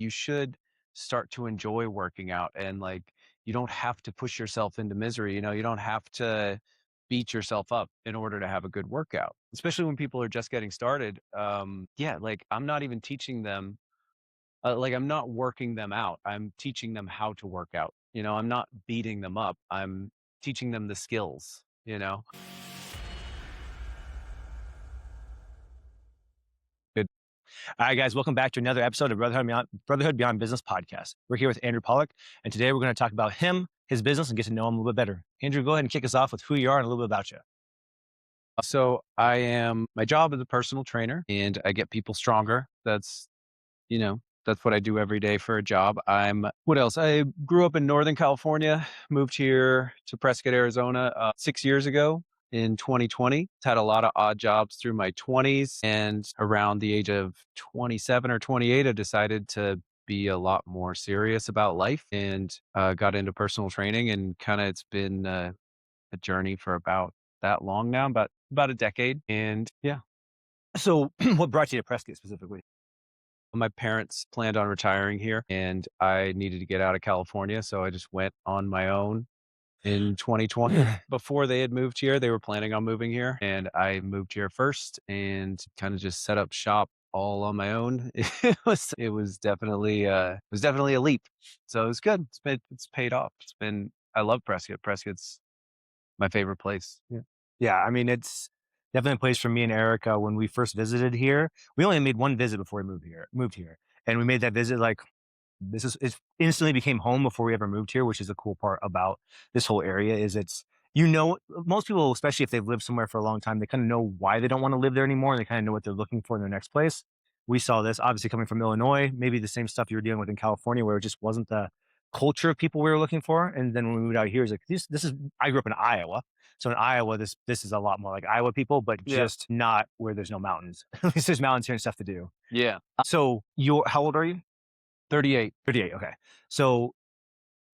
you should start to enjoy working out, and like you don't have to push yourself into misery. You don't have to beat yourself up in order to have a good workout, especially when people are just getting started. Yeah, like I'm not even teaching them, like I'm not working them out. I'm teaching them how to work out. I'm not beating them up. I'm teaching them the skills. Good. All right, guys, welcome back to another episode of Brotherhood Beyond Business podcast. We're here with Andrew Pollock, and today we're going to talk about him, his business, and get to know him a little bit better. Andrew, go ahead and kick us off with who you are and a little bit about you. So my job is a personal trainer and I get people stronger. That's what I do every day for a job. What else? I grew up in Northern California, moved here to Prescott, Arizona, 6 years ago in 2020. Had a lot of odd jobs through my 20s. And around the age of 27 or 28, I decided to be a lot more serious about life and got into personal training. And kind of it's been a journey for about that long now, about a decade. And yeah, So, what brought you to Prescott specifically? my parents planned on retiring here and I needed to get out of California. So I just went on my own in 2020. Before they had moved here, they were planning on moving here. And I moved here first and kind of just set up shop all on my own. It was definitely a leap. So it was good. It's paid off. I love Prescott. Prescott's my favorite place. Yeah. Yeah, I mean, it's definitely a place for me and Erica when we first visited here. We only made one visit before we moved here. And we made that visit like it instantly became home before we ever moved here, which is the cool part about this whole area is most people, especially if they've lived somewhere for a long time, they kind of know why they don't want to live there anymore. And they kind of know what they're looking for in their next place. We saw this obviously coming from Illinois, maybe the same stuff you were dealing with in California, where it just wasn't the culture of people we were looking for. And then when we moved out here, it's like, this is, I grew up in Iowa. So in Iowa, this is a lot more like Iowa people, but Yeah. just not where there's no mountains. At least there's mountains here and stuff to do. Yeah. So how old are you? 38. 38. Okay. So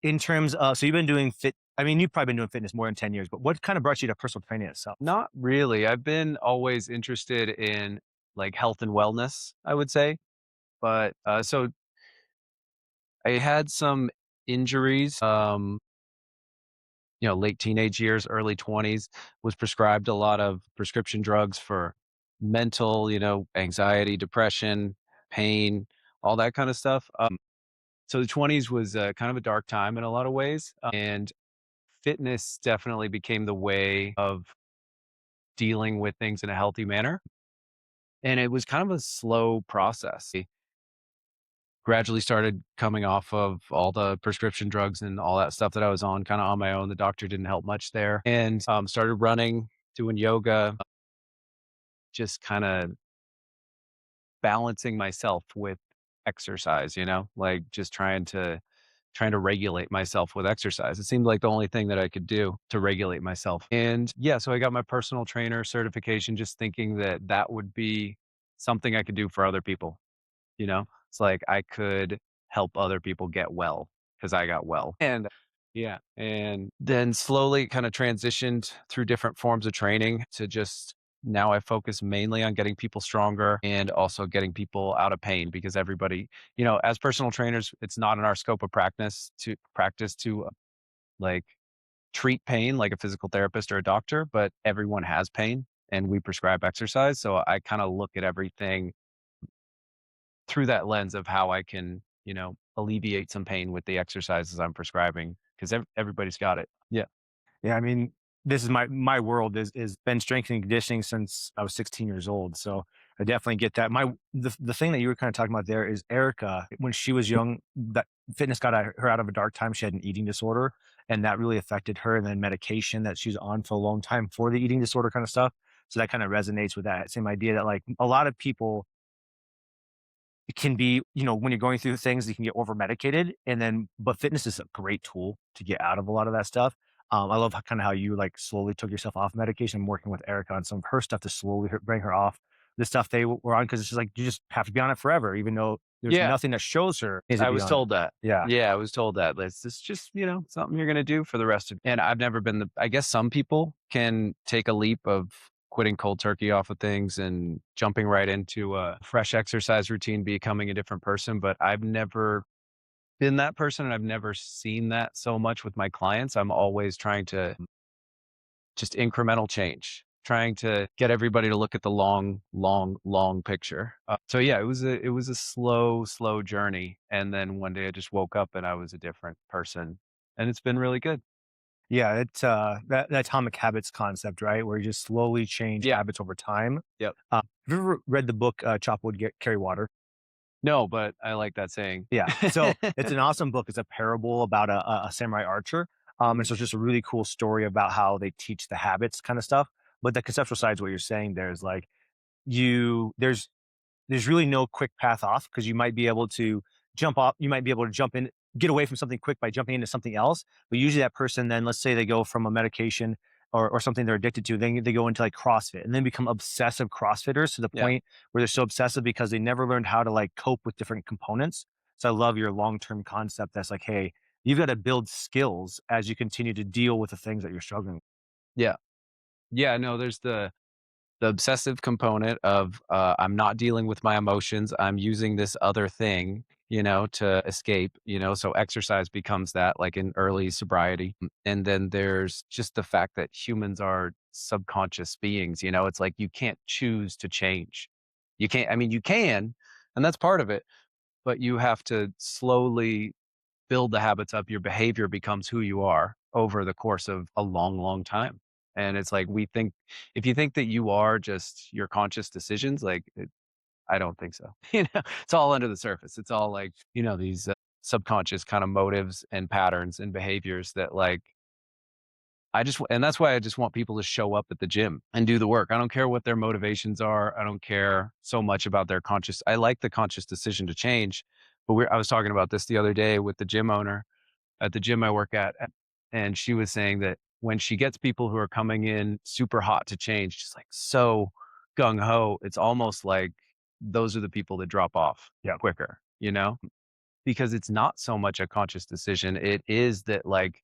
in terms of, so you've been doing I mean, you've probably been doing fitness more than 10 years, but what kind of brought you to personal training itself? Not really. I've been always interested in like health and wellness, I would say. But so I had some injuries, late teenage years, early 20s, was prescribed a lot of prescription drugs for mental, anxiety, depression, pain, all that kind of stuff. So the 20s was kind of a dark time in a lot of ways. And fitness definitely became the way of dealing with things in a healthy manner. And it was kind of a slow process. I gradually started coming off of all the prescription drugs and all that stuff that I was on kind of on my own. The doctor didn't help much there. And started running, doing yoga, just kind of balancing myself with exercise, like just trying to regulate myself with exercise. It seemed like the only thing that I could do to regulate myself. And yeah, so I got my personal trainer certification, just thinking that that would be something I could do for other people. It's like I could help other people get well because I got well. And yeah. And then slowly kind of transitioned through different forms of training to just now I focus mainly on getting people stronger and also getting people out of pain because everybody, as personal trainers, it's not in our scope of practice to like treat pain like a physical therapist or a doctor, but everyone has pain and we prescribe exercise. So I kind of look at everything through that lens of how I can, alleviate some pain with the exercises I'm prescribing because everybody's got it. Yeah. Yeah, I mean, this is my world is been strength and conditioning since I was 16 years old. So I definitely get that. The thing that you were kind of talking about there is Erica, when she was young, that fitness got her out of a dark time. She had an eating disorder and that really affected her, and then medication that she was on for a long time for the eating disorder kind of stuff. So that kind of resonates with that same idea that like a lot of people it can be, when you're going through things, you can get over medicated. But fitness is a great tool to get out of a lot of that stuff. I love kind of how you like slowly took yourself off medication. I'm working with Erica on some of her stuff to slowly bring her off the stuff they were on. Cause it's just like, you just have to be on it forever, even though there's Yeah. nothing that shows her is to I be was on it. told that. Yeah. Yeah, I was told that. It's just, something you're going to do for the rest of. And I've never been I guess some people can take a leap of quitting cold turkey off of things and jumping right into a fresh exercise routine, becoming a different person. But I've never been that person and I've never seen that so much with my clients. I'm always trying to just incremental change, trying to get everybody to look at the long, long, long picture. So yeah, it was a slow journey, and then one day I just woke up and I was a different person, and it's been really good. Yeah, it's that atomic habits concept, right? Where you just slowly change Yeah. habits over time. Yep. Have you ever read the book Chop Wood, Carry Water? No, but I like that saying. Yeah. So it's an awesome book. It's a parable about a samurai archer. And Mhm. so it's just a really cool story about how they teach the habits kind of stuff. But the conceptual side is what you're saying there is like there's really no quick path off because you might be able to jump off. You might be able to jump in, get away from something quick by jumping into something else. But usually that person then, let's say they go from a medication or something they're addicted to, then they go into like CrossFit and then become obsessive CrossFitters to the Yeah. point where they're so obsessive because they never learned how to like cope with different components. So I love your long-term concept that's like, hey, you've got to build skills as you continue to deal with the things that you're struggling with. Yeah. Yeah, no, there's the obsessive component of, I'm not dealing with my emotions, I'm using this other thing, to escape, so exercise becomes that, like, in early sobriety, and then there's just the fact that humans are subconscious beings, it's like you can't choose to change. You can't I mean, you can, and that's part of it, but you have to slowly build the habits up, your behavior becomes who you are over the course of a long, long time. And it's like we think if you think that you are just your conscious decisions, like I don't think so. It's all under the surface. It's all like these subconscious kind of motives and patterns and behaviors that like and that's why I just want people to show up at the gym and do the work. I don't care what their motivations are. I don't care so much about their conscious. I like the conscious decision to change, but I was talking about this the other day with the gym owner at the gym I work at, and she was saying that when she gets people who are coming in super hot to change, just like so gung ho, it's almost like those are the people that drop off Yeah. quicker, because it's not so much a conscious decision. It is that like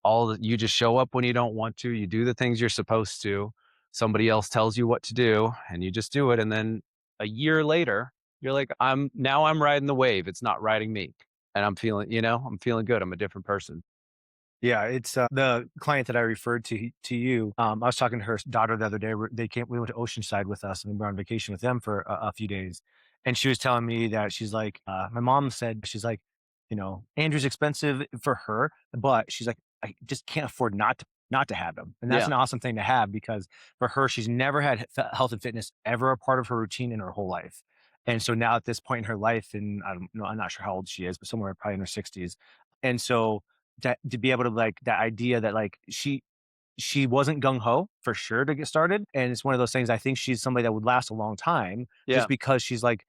you just show up when you don't want to, you do the things you're supposed to. Somebody else tells you what to do and you just do it. And then a year later, you're like, I'm riding the wave. It's not riding me. And I'm feeling good. I'm a different person. Yeah, it's the client that I referred to you. I was talking to her daughter the other day. We went to Oceanside with us, and we were on vacation with them for a few days. And she was telling me that she's like, my mom said she's like, Andrew's expensive for her, but she's like, I just can't afford not to have him, and that's Yeah. an awesome thing to have because for her, she's never had health and fitness ever a part of her routine in her whole life. And so now at this point in her life, and I don't know, I'm not sure how old she is, but somewhere probably in her 60s. And so that to be able to like that idea that like she wasn't gung ho for sure to get started, and it's one of those things. I think she's somebody that would last a long time just Yeah. because she's like,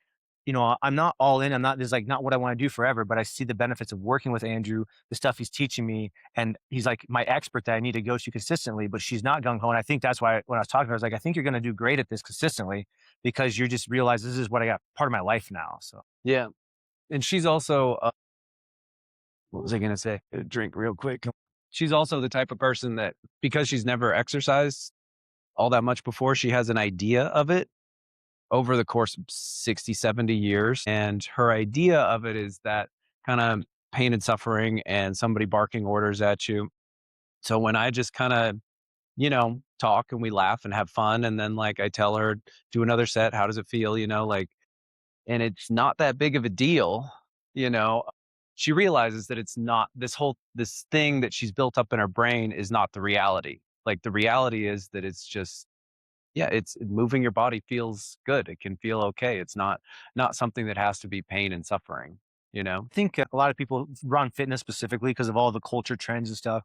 I'm not all in. I'm not This is like not what I want to do forever, but I see the benefits of working with Andrew, the stuff he's teaching me, and he's like my expert that I need to go to consistently. But she's not gung ho, and I think that's why when I was talking to her, I was like, I think you're going to do great at this consistently because you just realize this is what I got part of my life now. So Yeah. And she's also, what was I going to say? Drink real quick. She's also the type of person that because she's never exercised all that much before, she has an idea of it over the course of 60, 70 years. And her idea of it is that kind of pain and suffering and somebody barking orders at you. So when I just kind of, talk and we laugh and have fun, and then like I tell her, do another set, how does it feel? Like, and it's not that big of a deal, you know. She realizes that it's not this thing that she's built up in her brain is not the reality. Like the reality is that it's just yeah, it's moving your body feels good. It can feel okay. It's not something that has to be pain and suffering, you know? I think a lot of people run fitness specifically because of all the culture trends and stuff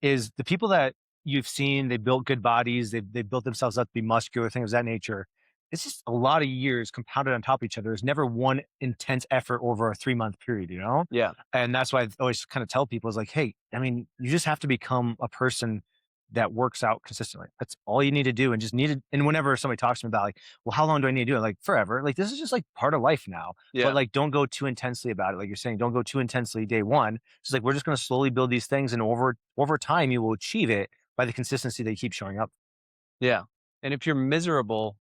is the people that you've seen, they built good bodies, they built themselves up to be muscular, things of that nature. It's just a lot of years compounded on top of each other. There's never one intense effort over a 3 month period, you know? Yeah. And that's why I always kind of tell people is like, hey, I mean, you just have to become a person that works out consistently. That's all you need to do. And just need it. And whenever somebody talks to me about like, well, how long do I need to do it? Like forever. Like this is just like part of life now. But Yeah. like don't go too intensely about it. Like you're saying, don't go too intensely day one. It's like we're just going to slowly build these things, and over time, you will achieve it by the consistency that you keep showing up. Yeah. And if you're miserable,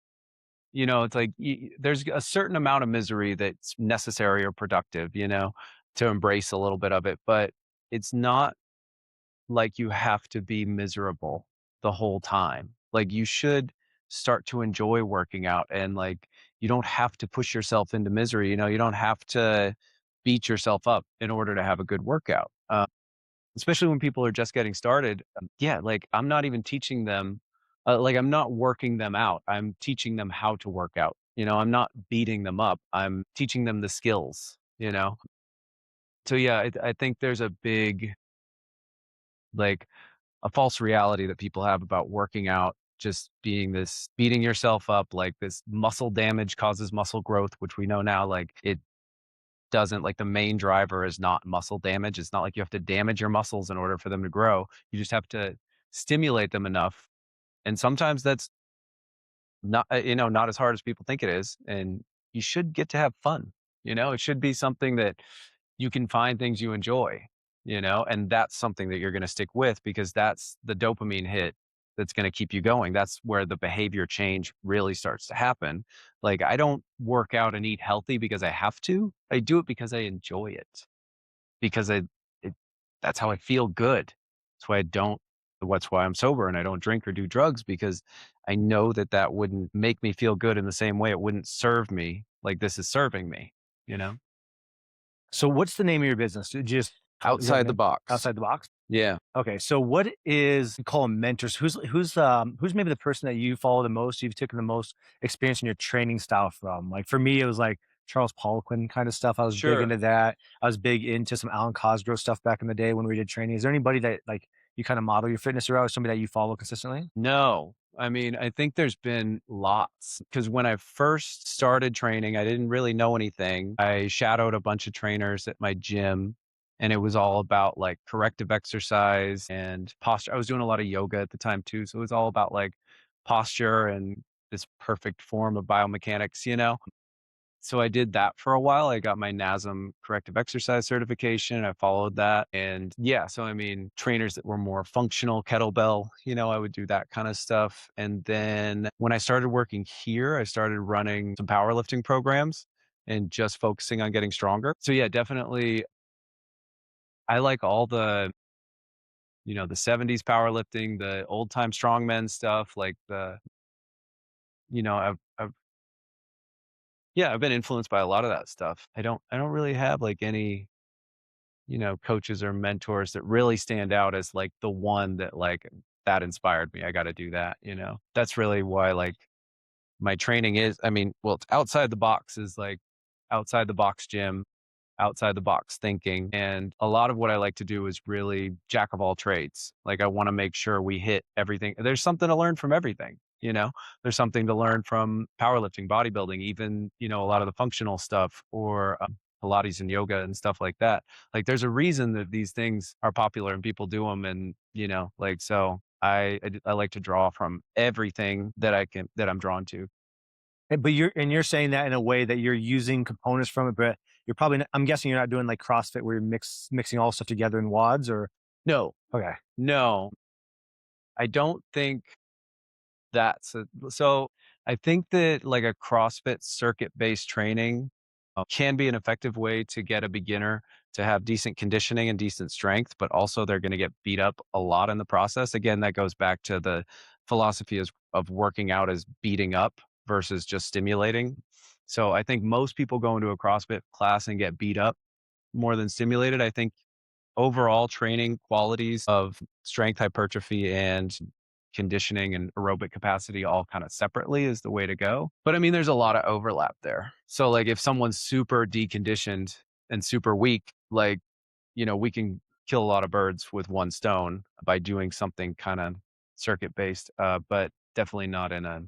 you know, it's like there's a certain amount of misery that's necessary or productive, you know, to embrace a little bit of it. But it's not like you have to be miserable the whole time. Like you should start to enjoy working out and like you don't have to push yourself into misery. You know, you don't have to beat yourself up in order to have a good workout. Especially when people are just getting started. Yeah, like I'm not even teaching them, like I'm not working them out. I'm teaching them how to work out. You know, I'm not beating them up. I'm teaching them the skills, you know? So yeah, I think there's a big, like, a false reality that people have about working out just being this beating yourself up, like this muscle damage causes muscle growth, which we know now, like it doesn't. Like the main driver is not muscle damage. It's not like you have to damage your muscles in order for them to grow. You just have to stimulate them enough. And sometimes that's not, you know, not as hard as people think it is. And you should get to have fun. You know, it should be something that you can find things you enjoy, you know, and that's something that you're going to stick with because that's the dopamine hit that's going to keep you going. That's where the behavior change really starts to happen. Like, I don't work out and eat healthy because I have to. I do it because I enjoy it, because it, that's how I feel good. That's why I don't, What's why I'm sober and I don't drink or do drugs because I know that that wouldn't make me feel good in the same way. It wouldn't serve me like this is serving me, you know, So what's the name of your business? Is that the outside the name? box. Outside the Box? Yeah. Okay, so what is you call them mentors? Who's maybe the person that you follow the most, you've taken the most experience in your training style from? Like for me, it was like Charles Poliquin kind of stuff. I was big Sure. into that. I was big into some Alan Cosgrove stuff back in the day when we did training. Is there anybody that like you kind of model your fitness around, or somebody that you follow consistently? No. I mean, I think there's been lots because when I first started training, I didn't really know anything. I shadowed a bunch of trainers at my gym, and it was all about like corrective exercise and posture. I was doing a lot of yoga at the time too. So it was all about like posture and this perfect form of biomechanics, you know? So I did that for a while. I got my NASM corrective exercise certification. I followed that. And yeah, so I mean, trainers that were more functional, kettlebell, you know, I would do that kind of stuff. And then when I started working here, I started running some powerlifting programs and just focusing on getting stronger. So yeah, definitely I like all the, you know, the 70s powerlifting, the old time strongman stuff, like the, you know, I've yeah, I've been influenced by a lot of that stuff. I don't really have like any, you know, coaches or mentors that really stand out as like the one that like that inspired me. I got to do that, you know. That's really why like my training is, I mean, well, it's outside the box is like outside the box gym, outside the box thinking. And a lot of what I like to do is really jack of all trades. Like I want to make sure we hit everything. There's something to learn from everything, you know? There's something to learn from powerlifting, bodybuilding, even, you know, a lot of the functional stuff or Pilates and yoga and stuff like that. Like there's a reason that these things are popular and people do them. And, you know, like, so I like to draw from everything that that I'm drawn to. But you're saying that in a way that you're using components from it, but you're probably I'm guessing you're not doing like CrossFit where you're mixing all stuff together in wads or No, okay. no, I don't think that's so I think that like a CrossFit circuit-based training can be an effective way to get a beginner to have decent conditioning and decent strength, but also they're going to get beat up a lot in the process. Again, that goes back to the philosophy of working out as beating up versus just stimulating. So I think most people go into a CrossFit class and get beat up more than stimulated. I think overall training qualities of strength hypertrophy and conditioning and aerobic capacity all kind of separately is the way to go. But I mean, there's a lot of overlap there. So like if someone's super deconditioned and super weak, like, you know, we can kill a lot of birds with one stone by doing something kind of circuit based, but definitely not in a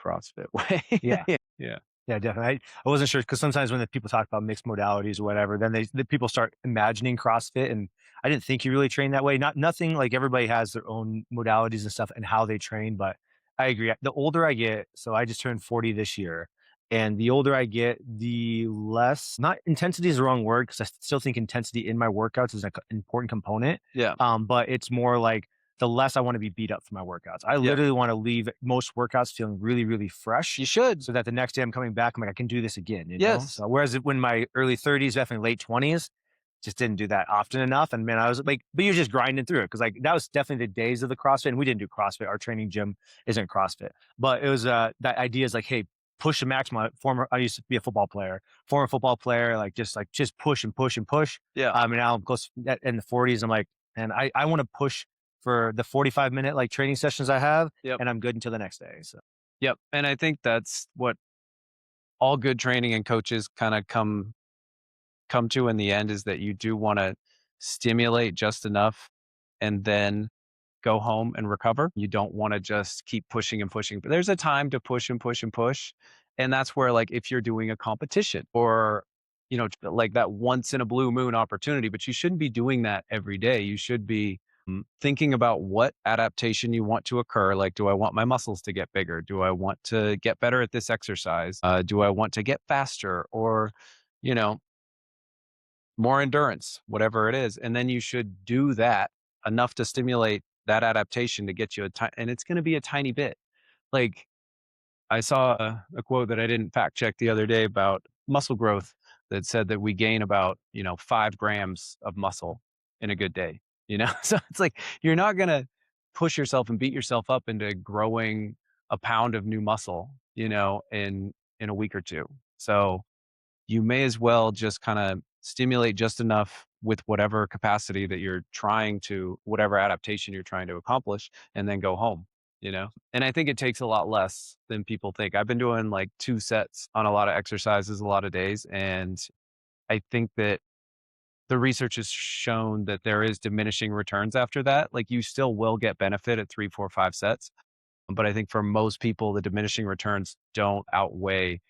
CrossFit way. Yeah. Yeah. Yeah, definitely. I wasn't sure because sometimes when the people talk about mixed modalities or whatever, then the people start imagining CrossFit, and I didn't think you really train that way. Nothing like everybody has their own modalities and stuff and how they train, but I agree. The older I get, so I just turned 40 this year, and the older I get, the less not intensity is the wrong word because I still think intensity in my workouts is an important component. Yeah. But it's more like the less I want to be beat up for my workouts. I Yep. literally want to leave most workouts feeling really, really fresh, You should. so that the next day I'm coming back, I'm like, I can do this again, Yes. So whereas when my early 30s, definitely late 20s, just didn't do that often enough. And man, I was like, but you're just grinding through it. Cause like that was definitely the days of the CrossFit. And we didn't do CrossFit. Our training gym isn't CrossFit. But it was that idea is like, hey, push the maximum. I used to be a football player, former football player, like just push and push and push. Yeah. And now I'm close in the 40s. I'm like, and I want to push for the 45-minute like training sessions I have, Yep. and I'm good until the next day. So Yep. And I think that's what all good training and coaches kind of come to in the end, is that you do want to stimulate just enough and then go home and recover. You don't want to just keep pushing and pushing. But there's a time to push and push and push. And that's where, like, if you're doing a competition or, like that once in a blue moon opportunity, but you shouldn't be doing that every day. You should be thinking about what adaptation you want to occur. Like, do I want my muscles to get bigger? Do I want to get better at this exercise? Do I want to get faster or, you know, more endurance, whatever it is. And then you should do that enough to stimulate that adaptation to get you and it's going to be a tiny bit. Like, I saw a quote that I didn't fact check the other day about muscle growth that said that we gain about, 5 grams of muscle in a good day. So it's like, you're not going to push yourself and beat yourself up into growing a pound of new muscle, in a week or two. So you may as well just kind of stimulate just enough with whatever capacity that you're trying to, whatever adaptation you're trying to accomplish, and then go home. And I think it takes a lot less than people think. I've been doing like 2 sets on a lot of exercises, a lot of days. And I think that the research has shown that there is diminishing returns after that. Like, you still will get benefit at 3, 4, 5 sets. But I think for most people, the diminishing returns don't outweigh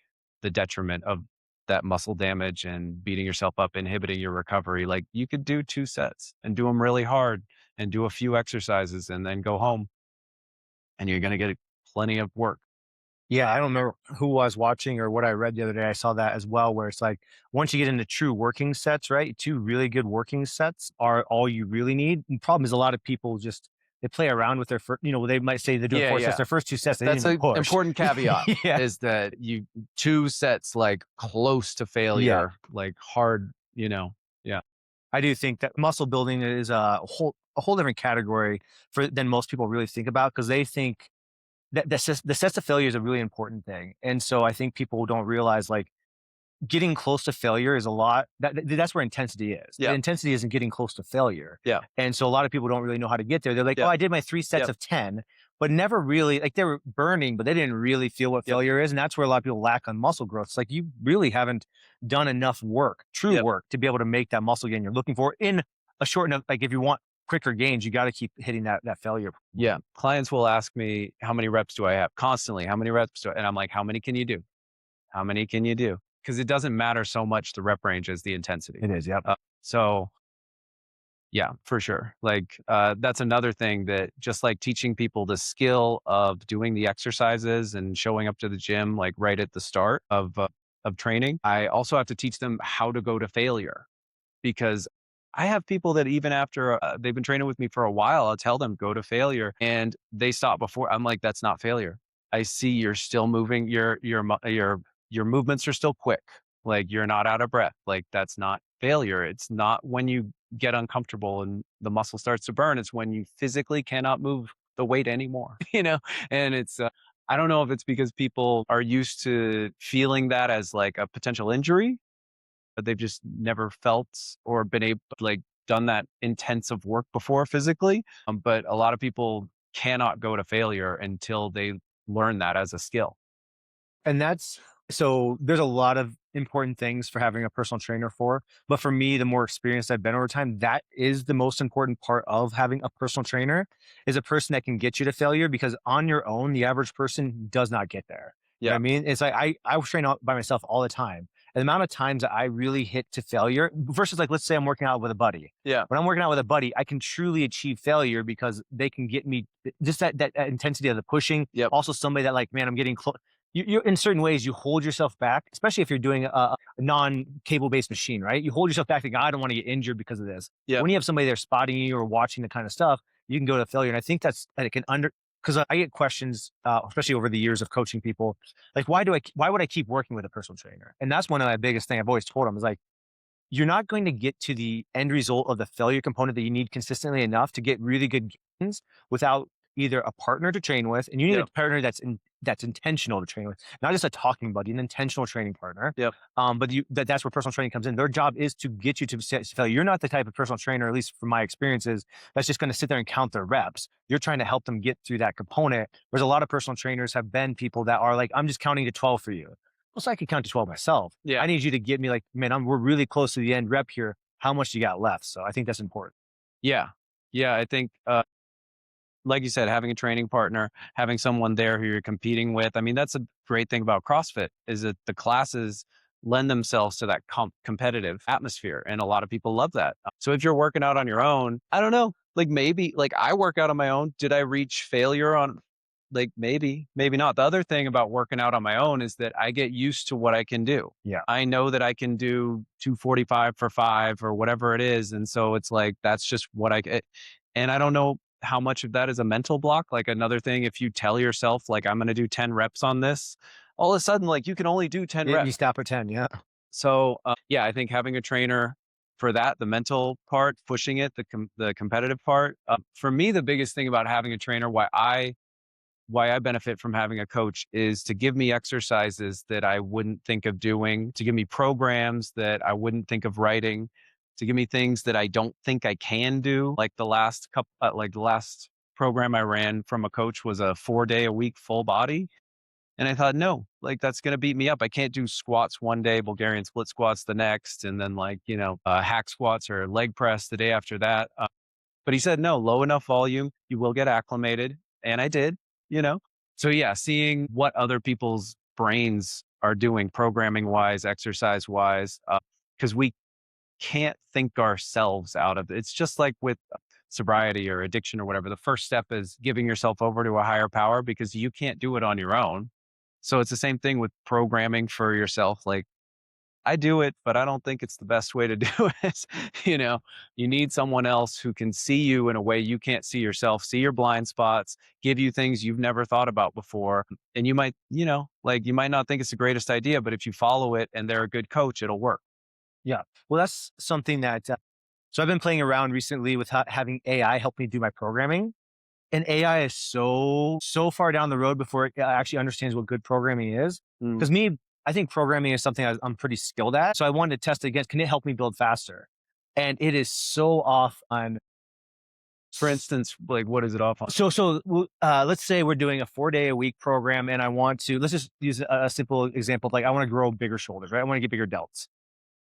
the detriment of that muscle damage and beating yourself up, inhibiting your recovery. Like, you could do 2 sets and do them really hard and do a few exercises and then go home, and you're going to get plenty of work. yeah, I don't remember who I was watching or what I read the other day. I saw that as well, where it's like once you get into true working sets, right? Two really good working sets are all you really need. The problem is a lot of people just they play around with their first, they might say they're doing Yeah, 4 sets. yeah. Their first 2 sets, they didn't That's even an push. important caveat, Yeah. is that 2 sets, like, close to Yeah. failure, like hard. Yeah. I do think that muscle building is a whole different category than most people really think about, because they think that the sets of failure is a really important thing. And so I think people don't realize like getting close to failure is a lot. That's where intensity is. The Yeah. intensity isn't getting close to failure. Yeah. And so a lot of people don't really know how to get there. They're like, oh, Yep. I did my 3 sets Yep. of 10, but never really like they were burning, but they didn't really feel what Yep. failure is. And that's where a lot of people lack on muscle growth. It's like you really haven't done enough work, true Yep. work, to be able to make that muscle gain you're looking for in a short enough. Like if you want quicker gains, you got to keep hitting that failure. Yeah. Clients will ask me, how many reps do I have? Constantly, how many reps and I'm like, how many can you do? How many can you do? Because it doesn't matter so much the rep range as the intensity. It is. Yep. So yeah, for sure. Like, that's another thing, that just like teaching people the skill of doing the exercises and showing up to the gym, like right at the start of training, I also have to teach them how to go to failure. Because I have people that even after they've been training with me for a while, I'll tell them go to failure, and they stop before. I'm like, that's not failure. I see you're still moving. Your movements are still quick. Like, you're not out of breath. Like, that's not failure. It's not when you get uncomfortable and the muscle starts to burn. It's when you physically cannot move the weight anymore. And it's I don't know if it's because people are used to feeling that as like a potential injury, but they've just never felt or been able, like, done that intensive work before physically. But a lot of people cannot go to failure until they learn that as a skill. And so there's a lot of important things for having a personal trainer for. But for me, the more experienced I've been over time, that is the most important part of having a personal trainer, is a person that can get you to failure, because on your own, the average person does not get there. You know what I Yeah. mean? It's like I train out by myself all the time. And the amount of times that I really hit to failure versus like, let's say I'm working out with a buddy. Yeah. When I'm working out with a buddy, I can truly achieve failure because they can get me just that intensity of the pushing. Yep. Also somebody that like, man, I'm getting close. You in certain ways, you hold yourself back, especially if you're doing a non-cable based machine, right? You hold yourself back thinking, I don't want to get injured because of this. Yep. When you have somebody there spotting you or watching the kind of stuff, you can go to failure. And I think that's like because I get questions, especially over the years of coaching people, like, why would I keep working with a personal trainer? And that's one of my biggest thing I've always told them is like, you're not going to get to the end result of the failure component that you need consistently enough to get really good gains without either a partner to train with, and you need a Yep. partner that's intentional to train with, not just a talking buddy, an intentional training partner. Yep. But that's where personal training comes in. Their job is to get you to failure. You're not the type of personal trainer, at least from my experiences, that's just going to sit there and count their reps. You're trying to help them get through that component. Whereas a lot of personal trainers have been people that are like, I'm just counting to 12 for you. Well, so I can count to 12 myself. Yeah. I need you to get me like, man, we're really close to the end rep here. How much do you got left? So I think that's important. Yeah. Yeah. I think, like you said, having a training partner, having someone there who you're competing with. I mean, that's a great thing about CrossFit is that the classes lend themselves to that competitive atmosphere. And a lot of people love that. So if you're working out on your own, I don't know, like maybe like I work out on my own. Did I reach failure on like maybe not. The other thing about working out on my own is that I get used to what I can do. Yeah. I know that I can do 245 for 5 or whatever it is. And so it's like, that's just what I get. And I don't know how much of that is a mental block. Like another thing, if you tell yourself, like, I'm going to do 10 reps on this, all of a sudden, like you can only do 10 You reps. stop at 10. Yeah. So yeah, I think having a trainer for that, the mental part, pushing it, the competitive part. For me, the biggest thing about having a trainer, why I benefit from having a coach is to give me exercises that I wouldn't think of doing, to give me programs that I wouldn't think of writing, to give me things that I don't think I can do. Like the last program I ran from a coach was a 4-day a week full body. And I thought, no, like that's going to beat me up. I can't do squats one day, Bulgarian split squats the next, and then like, hack squats or leg press the day after that. But he said, no, low enough volume, you will get acclimated. And I did, you know? So yeah, seeing what other people's brains are doing programming wise, exercise wise, because we can't think ourselves out of it. It's just like with sobriety or addiction or whatever. The first step is giving yourself over to a higher power because you can't do it on your own. So it's the same thing with programming for yourself. Like, I do it, but I don't think it's the best way to do it. You need someone else who can see you in a way you can't see yourself, see your blind spots, give you things you've never thought about before. And you might, like you might not think it's the greatest idea, but if you follow it and they're a good coach, it'll work. Yeah. Well, that's something that, so I've been playing around recently with having AI help me do my programming. And AI is so far down the road before it actually understands what good programming is. Mm. Because I think programming is something I'm pretty skilled at. So I wanted to test it against, can it help me build faster? And it is so off on. For instance, like what is it off on? So let's say we're doing a 4-day a week program and let's just use a simple example. Like I want to grow bigger shoulders, right? I want to get bigger delts.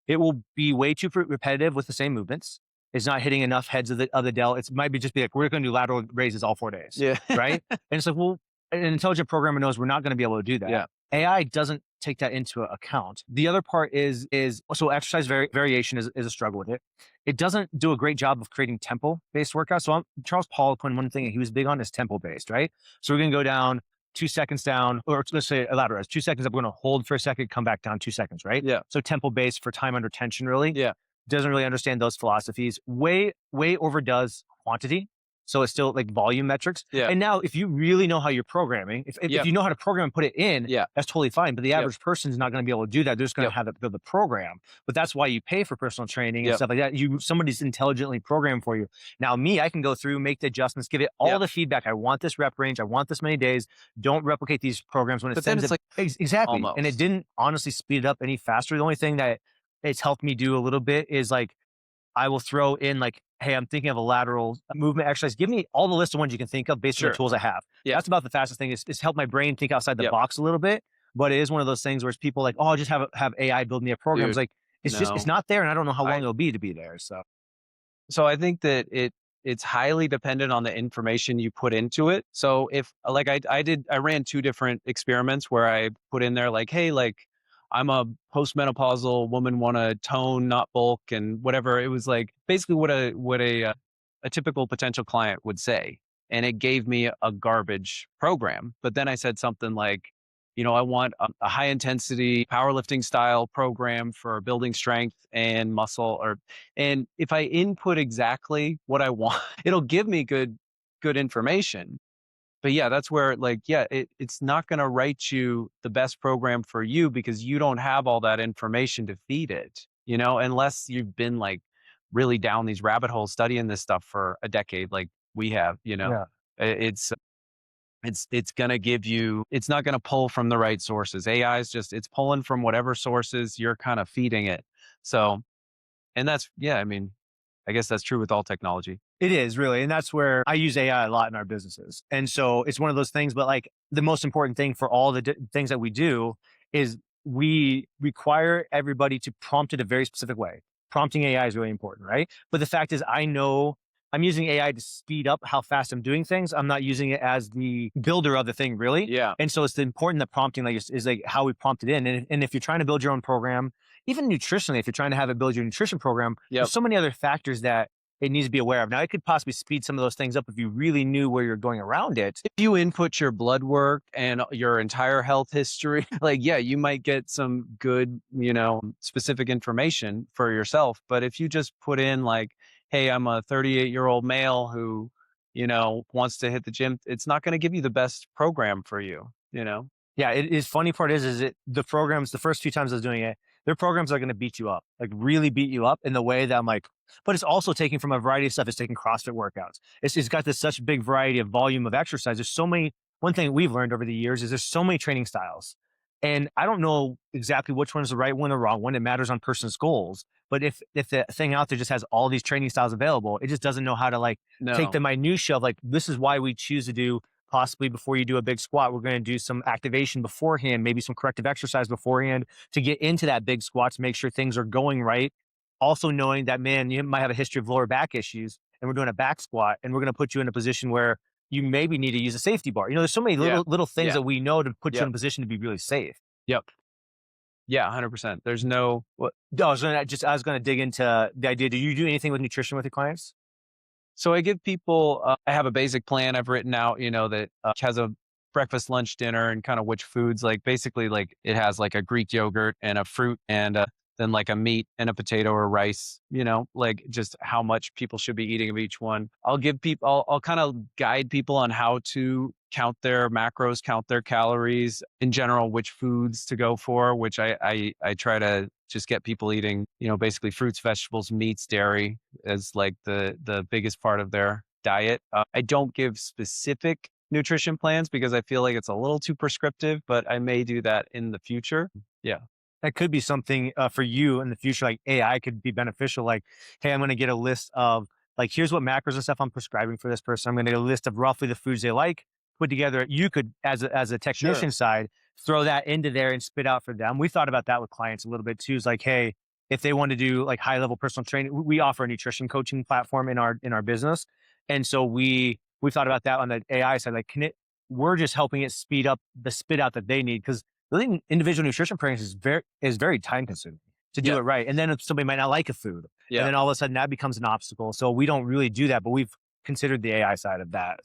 It will be way too repetitive with the same movements. It's not hitting enough heads of the delt. It might be like, we're going to do lateral raises all 4 days. Yeah. Right. And it's like, well, an intelligent programmer knows we're not going to be able to do that. Yeah. AI doesn't take that into account. The other part is so exercise variation is a struggle with it. It doesn't do a great job of creating tempo-based workouts. So Charles Pollock, one thing he was big on is tempo-based, right? So we're going to go down 2 seconds down, or let's say a lateral rise, 2 seconds up, we're going to hold for a second, come back down 2 seconds, right? Yeah. So tempo-based for time under tension, really. Yeah. Doesn't really understand those philosophies. Way overdoes quantity. So it's still like volume metrics. Yeah. And now if you really know how you're programming, if you know how to program and put it in, that's totally fine. But the average person is not going to be able to do that. They're just going to have to build the program. But that's why you pay for personal training and stuff like that. Somebody's intelligently programmed for you. Now I can go through, make the adjustments, give it all the feedback. I want this rep range. I want this many days. Don't replicate these programs when it sends it. Exactly. Almost. And it didn't honestly speed it up any faster. The only thing that it's helped me do a little bit is like, I will throw in like, hey, I'm thinking of a lateral movement exercise. Give me all the list of ones you can think of based on the tools I have. Yeah. That's about the fastest thing. It's helped my brain think outside the box a little bit. But it is one of those things where it's people like, oh, I'll just have AI build me a program. It's like, it's not there. And I don't know how long it'll be to be there. So I think that it's highly dependent on the information you put into it. So if like I ran 2 different experiments where I put in there like, hey, like I'm a postmenopausal woman, want to tone, not bulk, and whatever. It was like basically what a typical potential client would say, and it gave me a garbage program. But then I said something like, I want a high intensity powerlifting style program for building strength and muscle, and if I input exactly what I want, it'll give me good good information. But yeah, that's where like, yeah, it's not going to write you the best program for you because you don't have all that information to feed it, unless you've been like really down these rabbit holes studying this stuff for a decade, like we have. Yeah. It's going to give you, it's not going to pull from the right sources. AI is just, it's pulling from whatever sources you're kind of feeding it. So, and that's, yeah, I mean, I guess that's true with all technology. It is really. And that's where I use AI a lot in our businesses. And so it's one of those things, but like the most important thing for all the things that we do is we require everybody to prompt it a very specific way. Prompting AI is really important, right? But the fact is, I know I'm using AI to speed up how fast I'm doing things. I'm not using it as the builder of the thing, really. Yeah. And so it's the important that prompting like is like how we prompt it in. And if you're trying to build your own program, even nutritionally, if you're trying to have it build your nutrition program, Yep. there's so many other factors that it needs to be aware of. Now, it could possibly speed some of those things up if you really knew where you're going around it. If you input your blood work and your entire health history, like, yeah, you might get some good, specific information for yourself. But if you just put in like, hey, I'm a 38-year-old male who, wants to hit the gym, it's not going to give you the best program for you. Yeah, it is. Funny part is it the programs, the first few times I was doing it, their programs are going to beat you up, like really beat you up in the way that I'm like, but it's also taking from a variety of stuff. It's taking CrossFit workouts. It's got this such big variety of volume of exercise. There's so many, one thing we've learned over the years is there's so many training styles. And I don't know exactly which one is the right one or wrong one. It matters on person's goals. But if the thing out there just has all these training styles available, it just doesn't know how to like take No. the minutia of like, this is why we choose to do possibly before you do a big squat, we're going to do some activation beforehand, maybe some corrective exercise beforehand to get into that big squat to make sure things are going right. Also knowing that, man, you might have a history of lower back issues and we're doing a back squat and we're going to put you in a position where you maybe need to use a safety bar. There's so many Yeah. little things Yeah. that we know to put you in Yep. a position to be really safe. Yep. Yeah. 100%. There's no, what, I was going to dig into the idea. Do you do anything with nutrition with your clients? so I give people, I have a basic plan I've written out, that has a breakfast, lunch, dinner, and kind of which foods, like basically like it has like a Greek yogurt and a fruit and then like a meat and a potato or rice, like just how much people should be eating of each one. I'll give people, I'll kind of guide people on how to count their macros, count their calories in general, which foods to go for, which I try to just get people eating, basically fruits, vegetables, meats, dairy as like the biggest part of their diet. I don't give specific nutrition plans because I feel like it's a little too prescriptive, but I may do that in the future. Yeah. That could be something for you in the future. Like AI could be beneficial. Like, hey, I'm going to get a list of like, here's what macros and stuff I'm prescribing for this person. I'm going to get a list of roughly the foods they like put together. You could, as a technician side, throw that into there and spit out for them. We thought about that with clients a little bit too. It's like, hey, if they want to do like high level personal training, we offer a nutrition coaching platform in our business, and so we thought about that on the AI side. Like, we're just helping it speed up the spit out that they need because really individual nutrition programs is very time consuming to do it right. And then if somebody might not like a food, and then all of a sudden that becomes an obstacle. So we don't really do that, but we've considered the AI side of that.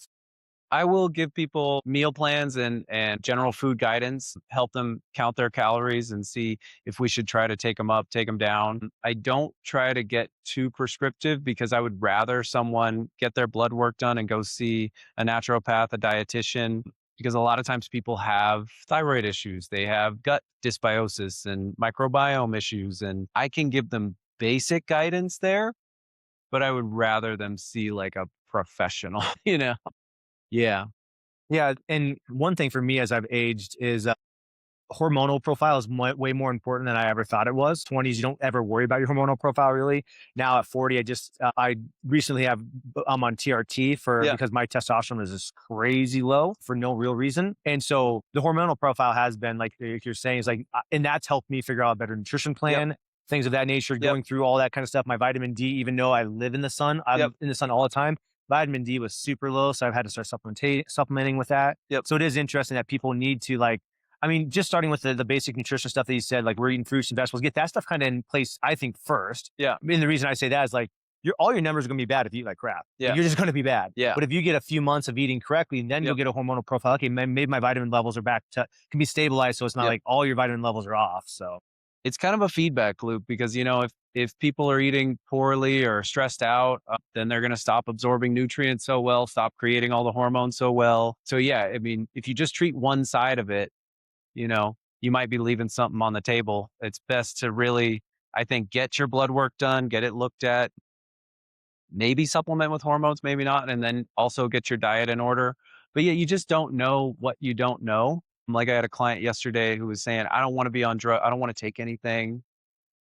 I will give people meal plans and general food guidance, help them count their calories and see if we should try to take them up, take them down. I don't try to get too prescriptive because I would rather someone get their blood work done and go see a naturopath, a dietitian, because a lot of times people have thyroid issues, they have gut dysbiosis and microbiome issues, and I can give them basic guidance there, but I would rather them see like a professional, Yeah. Yeah. And one thing for me as I've aged is hormonal profile is way more important than I ever thought it was. 20s, you don't ever worry about your hormonal profile really. Now at 40, I recently I'm on TRT because my testosterone is just crazy low for no real reason. And so the hormonal profile has been like you're saying is like, and that's helped me figure out a better nutrition plan, things of that nature, going through all that kind of stuff. My vitamin D, even though I live in the sun, I'm in the sun all the time. Vitamin D was super low, so I've had to start supplementing with that. So it is interesting that people need to just starting with the basic nutrition stuff that you said, like we're eating fruits and vegetables, get that stuff kind of in place, I think, first. Yeah. I mean, the reason I say that is like all your numbers are going to be bad if you eat like crap. Yeah. Like, you're just going to be bad. Yeah. But if you get a few months of eating correctly, and then you'll get a hormonal profile. Okay, maybe my vitamin levels are can be stabilized, so it's not like all your vitamin levels are off. So It's kind of a feedback loop because, if people are eating poorly or stressed out, then they're going to stop absorbing nutrients so well, stop creating all the hormones so well. So yeah, I mean, if you just treat one side of it, you might be leaving something on the table. It's best to really, I think, get your blood work done, get it looked at, maybe supplement with hormones, maybe not, and then also get your diet in order. But yeah, you just don't know what you don't know. Like I had a client yesterday who was saying, I don't want to be on drug, I don't want to take anything.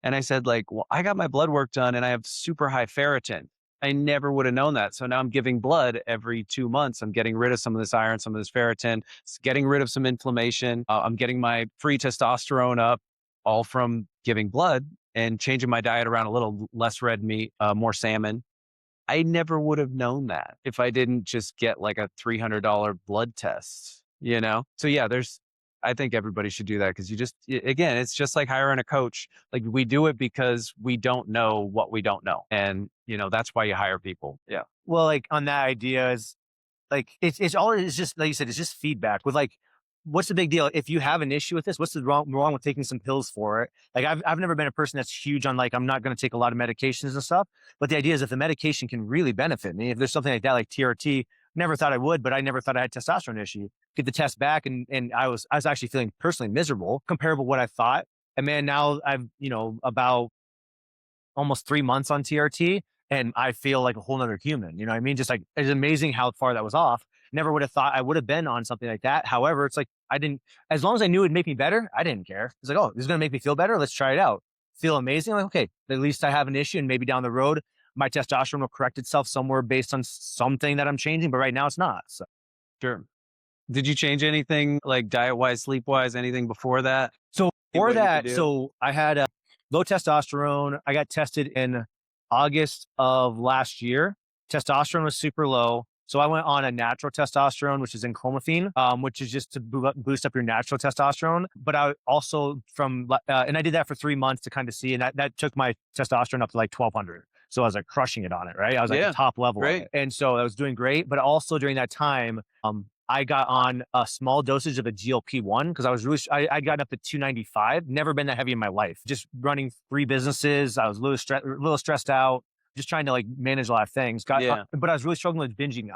And I said, like, well, I got my blood work done and I have super high ferritin. I never would have known that. So now I'm giving blood every 2 months. I'm getting rid of some of this iron, some of this ferritin, getting rid of some inflammation. I'm getting my free testosterone up, all from giving blood and changing my diet around, a little less red meat, more salmon. I never would have known that if I didn't just get like a $300 blood test. So yeah, I think everybody should do that because again, it's just like hiring a coach. Like we do it because we don't know what we don't know. And, that's why you hire people. Yeah. Well, like on that idea is like it's all it's just like you said, it's just feedback with like what's the big deal? If you have an issue with this, what's the wrong with taking some pills for it? Like I've never been a person that's huge on like I'm not going to take a lot of medications and stuff. But the idea is if the medication can really benefit me, if there's something like that, like TRT, never thought I would, but I never thought I had testosterone issue. Get the test back and I was actually feeling personally miserable, comparable to what I thought. And man, now I've, about almost 3 months on TRT and I feel like a whole nother human. You know what I mean? Just like it's amazing how far that was off. Never would have thought I would have been on something like that. However, it's like I didn't, as long as I knew it'd make me better, I didn't care. It's like, oh, this is gonna make me feel better. Let's try it out. Feel amazing. Like, okay, at least I have an issue, and maybe down the road, my testosterone will correct itself somewhere based on something that I'm changing. But right now, it's not. So Sure. Did you change anything like diet wise, sleep wise, anything before that? So See for what you could that, do? so I had low testosterone. I got tested in August of last year. Testosterone was super low. So I went on a natural testosterone, which is enclomiphene, which is just to boost up your natural testosterone. But I also and I did that for 3 months to kind of see, and that took my testosterone up to like 1200. So I was like crushing it on it, right? I was like the Yeah. top level of Great. it. And so I was doing great. But also during that time, I got on a small dosage of a GLP-1 because I was really, I got up to 295, never been that heavy in my life. Just running 3 businesses. I was a little stressed out, just trying to like manage a lot of things. Yeah. But I was really struggling with binging.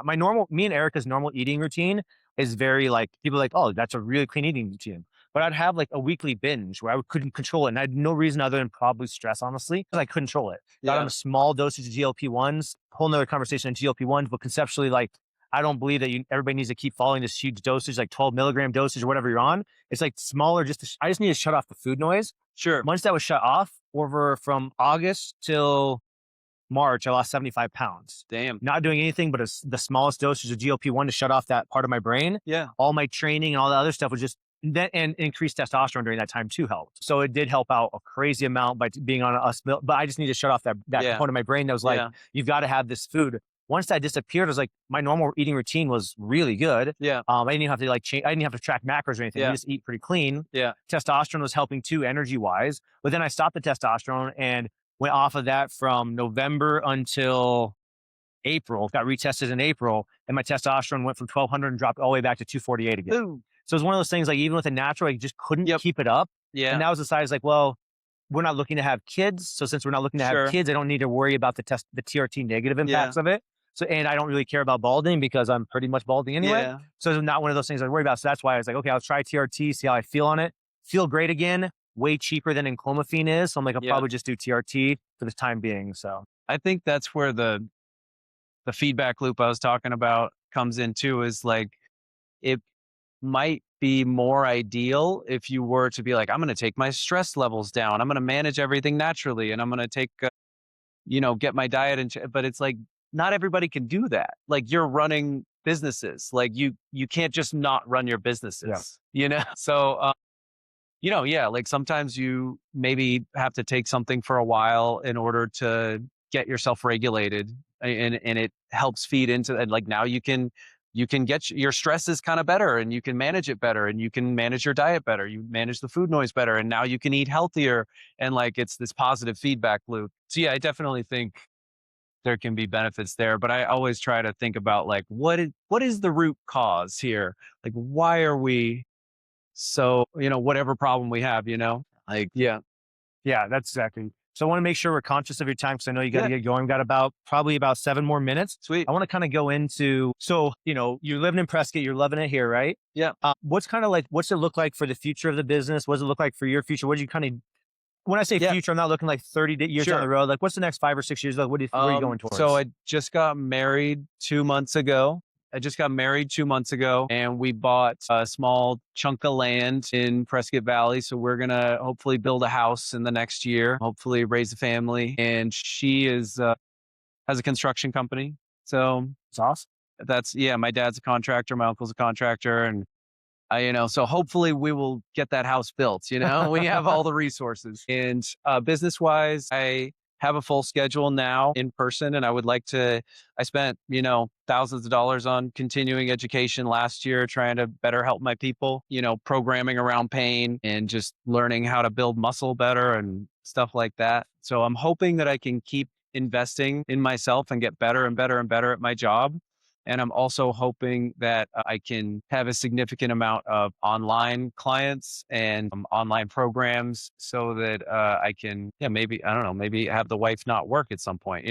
Me and Erica's normal eating routine is very like, people are like, oh, that's a really clean eating routine. But I'd have like a weekly binge where I couldn't control it. And I had no reason other than probably stress, honestly, because I couldn't control it. Got on Yeah. a small dosage of GLP-1s, whole nother conversation on GLP-1s, but conceptually, like, I don't believe that everybody needs to keep following this huge dosage, like 12 milligram dosage or whatever you're on. It's like smaller. I just need to shut off the food noise. Sure. Once that was shut off, over from August till March, I lost 75 pounds. Damn. Not doing anything but the smallest dosage of GLP-1 to shut off that part of my brain. Yeah. All my training and all the other stuff was just that, and increased testosterone during that time too helped. So it did help out a crazy amount by being on but I just need to shut off that Yeah. component of my brain that was like, Yeah. you've got to have this food. Once that disappeared, I was like, my normal eating routine was really good. Yeah. I didn't even have to like change. I didn't have to track macros or anything. Yeah. I just eat pretty clean. Yeah. Testosterone was helping too, energy wise. But then I stopped the testosterone and went off of that from November until April. Got retested in April, and my testosterone went from 1200 and dropped all the way back to 248 again. Ooh. So it's one of those things like even with a natural, I just couldn't Yep. keep it up. Yeah. And that was the side is like, well, we're not looking to have kids. So since we're not looking to Sure. have kids, I don't need to worry about the TRT negative impacts of it. So, and I don't really care about balding because I'm pretty much balding anyway. Yeah. So it's not one of those things I worry about. So that's why I was like, okay, I'll try TRT, see how I feel on it. Feel great again. Way cheaper than enclomiphene is. So I'm like, I'll probably just do TRT for the time being. So I think that's where the feedback loop I was talking about comes in too, is like it might be more ideal if you were to be like, I'm going to take my stress levels down. I'm going to manage everything naturally and I'm going to take, get my diet but it's like, not everybody can do that. Like you're running businesses, like you can't just not run your businesses, So, yeah, like sometimes you maybe have to take something for a while in order to get yourself regulated and it helps feed into and like now you can get your stress is kind of better and you can manage it better and you can manage your diet better. You manage the food noise better and now you can eat healthier and like it's this positive feedback loop. So yeah, I definitely think there can be benefits there, but I always try to think about like what is the root cause here? Like why are we so, whatever problem we have, like yeah. Yeah, that's exactly. So I want to make sure we're conscious of your time because I know you got to Yeah, get going. We've got probably about 7 more minutes. sweet. I want to kind of go into, so, you're living in Prescott, you're loving it here, right? Yeah, What's kind of like, what's it look like for the future of the business? What does it look like for your future? What do you kind of, when I say yeah, future, I'm not looking like 30 years down the sure. road. Like what's the next 5 or 6 years? Like where are you going So towards? I just got married 2 months ago. I just got married 2 months ago, and we bought a small chunk of land in Prescott Valley. So we're gonna hopefully build a house in the next year, hopefully raise a family. And she is has a construction company. So It's awesome. that's yeah. My dad's a contractor, my uncle's a contractor, and so hopefully we will get that house built. We have all the resources. And business wise, I have a full schedule now in person, and I would like to. I spent thousands of dollars on continuing education last year, trying to better help my people. Programming around pain and just learning how to build muscle better and stuff like that. So I'm hoping that I can keep investing in myself and get better and better and better at my job. And I'm also hoping that I can have a significant amount of online clients and online programs so that I can, yeah, maybe, I don't know, maybe have the wife not work at some point.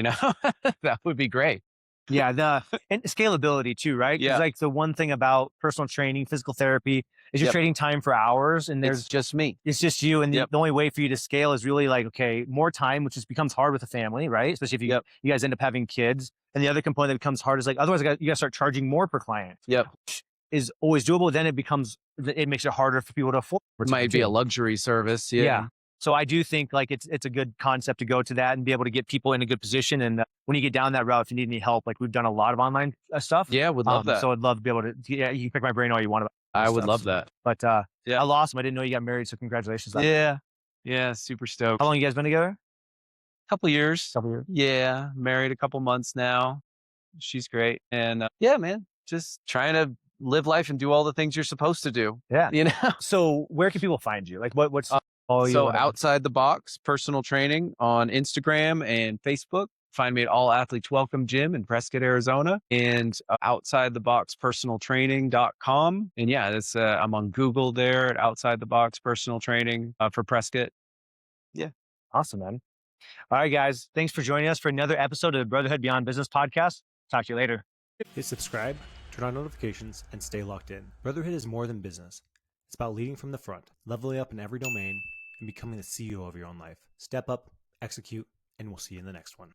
That would be great. Yeah, and scalability too, right? Because Yeah. like the one thing about personal training, physical therapy is you're Yep. trading time for hours, and It's just me. it's just you, and Yep. the only way for you to scale is really like, okay, more time, which just becomes hard with a family, right? Especially if Yep. you guys end up having kids. And the other component that becomes hard is like, otherwise you got to start charging more per client, Yep. which is always doable. Then it makes it harder for people to afford over time Might be a too. luxury service. Yeah. Yeah. So I do think like it's a good concept to go to that and be able to get people in a good position. And when you get down that route, if you need any help, like we've done a lot of online stuff. Yeah. Would love that. So I'd love to be able to. Yeah, you can pick my brain all you want about I would stuff. love that. But Yeah. I lost him. I didn't know you got married. So congratulations. Yeah. Yeah. Super How stoked. long you guys been together? Couple years. Couple years. Yeah. Married a couple months now. She's great. And yeah, man, just trying to live life and do all the things you're supposed to do, Yeah. you know? So where can people find you? Like what's Uh, all you so whatever? outside the box personal training on Instagram and Facebook. Find me at All Athletes Welcome Gym in Prescott, Arizona, and outside the box personaltraining.com. And yeah, that's I'm on Google there at outside the box personal training for Prescott. Yeah. Awesome, man. All right, guys. Thanks for joining us for another episode of the Brotherhood Beyond Business podcast. Talk to you later. Hit subscribe, turn on notifications, and stay locked in. Brotherhood is more than business. It's about leading from the front, leveling up in every domain, and becoming the CEO of your own life. Step up, execute, and we'll see you in the next one.